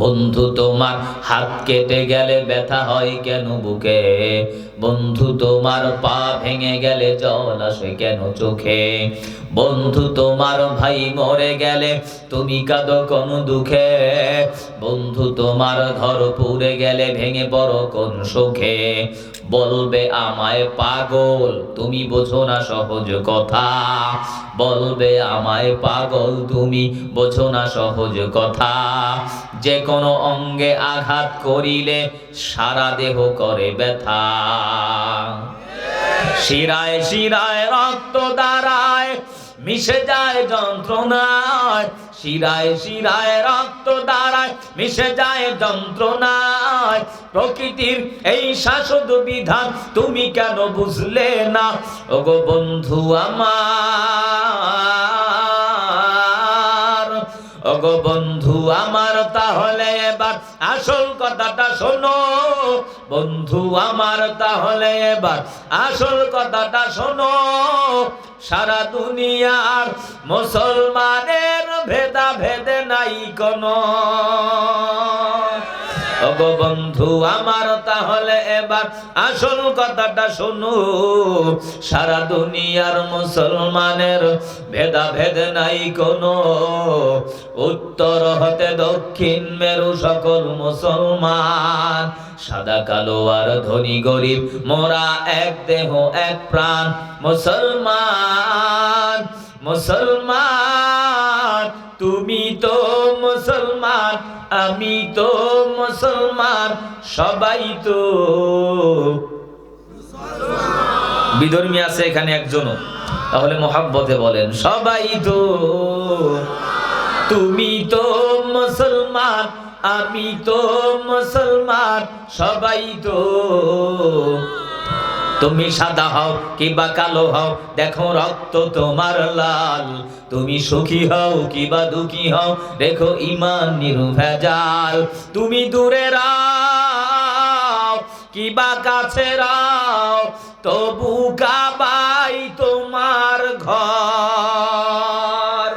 বন্ধু তোমার হাত কেটে গেলে ব্যথা হয় কেন বুকে? বন্ধু তোমার পা ভেঙে গেলে জল আসে কেন চোখে? বন্ধু তোমার ভাই মরে গেলে তুমি কাঁদো কোন দুঃখে? বন্ধু তোমার ঘর পুড়ে গেলে ভেঙে পড়ো কোন সুখে? বলবে আমায় পাগল, তুমি বোঝো না সহজ কথা। বলবে আমায় পাগল, তুমি বোঝো না সহজ কথা। যে কোনো অঙ্গে আঘাত করিলে সারা দেহ করে ব্যথা। শিরায় শিরায় রক্ত দাঁড়ায় মিশে যায় যন্ত্রণায়। শিরায় শিরায় রক্ত দাঁড়ায় মিশে যায় যন্ত্রণায়। প্রকৃতির এই শাশ্বত বিধান তুমি কেন বুঝলে না? ওগো বন্ধু আমার, ওগো বন্ধু আমার, তাহলে এবার আসল কথাটা শোনো। বন্ধু আমার, তাহলে এবার আসল কথাটা শোনো। সারা দুনিয়ার মুসলমানের ভেদা ভেদে নাই কোনো। ওগো বন্ধু আমার, তাহলে এবার আসল কথাটা শোনো। সারা দুনিয়ার মুসলমানের ভেদা ভেদ নাই কোনো। উত্তর হতে দক্ষিণ মেরু সকল মুসলমান। সাদা কালো আর ধনী গরিব মোরা এক দেহ এক প্রাণ। মুসলমান মুসলমান, তুমি তো মুসলমান, আমি তো মুসলমান, সবাই তো। বিধর্মী আছে এখানে একজনও? তাহলে মোহাব্বতে বলেন সবাই তো। তুমি তো মুসলমান, আমি তো মুসলমান, সবাই তো। তুমি সাদা হও কিবা কালো হও, দেখো রক্ত তোমার লাল। তুমি সুখী হও কিবা দুঃখী হও, দেখো ঈমান নির্ভেজাল। তুমি দূরে রাও কিবা কাছে রাও, তবু কাবাই তোমার ঘর।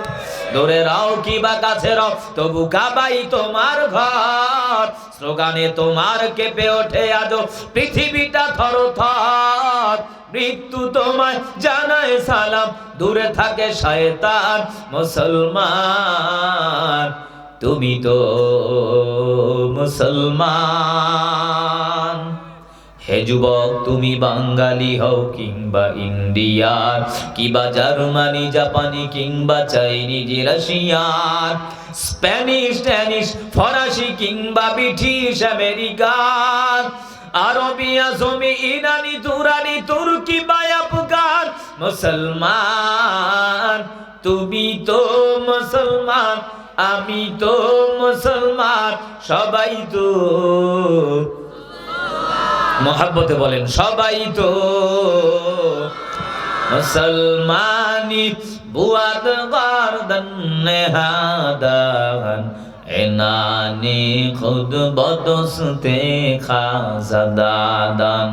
দূরে রাও কিবা কাছে রাও, তবু কাবাই তোমার ঘর। স্লোগানে তোমার কেঁপে ওঠে আজও পৃথিবীটা থরথর। মৃত্যু তোমায় জানায় সালাম, দূরে থাকে শয়তান। মুসলমান, তুমি তো মুসলমান। হে যুবক, তুমি বাঙালি হও কিংবা ইন্ডিয়ার, কিংবা জার্মানি জাপানি কিংবা চাইনিজ রাশিয়ার, স্প্যানিশ ড্যানিশ ফরাসি কিংবা ব্রিটিশ আমেরিকান, আরবি আজমি ইরানি তুরানি তুর্কি বা আফগান। মুসলমান, তুমি তো মুসলমান, আমি তো মুসলমান, সবাই তো। মোহাব্বতে বলেন সবাই তো। মুসলমানি বুয়াদ গারদান নেহাদান, এনানি খুদ বদস্তে খাজাদাদান।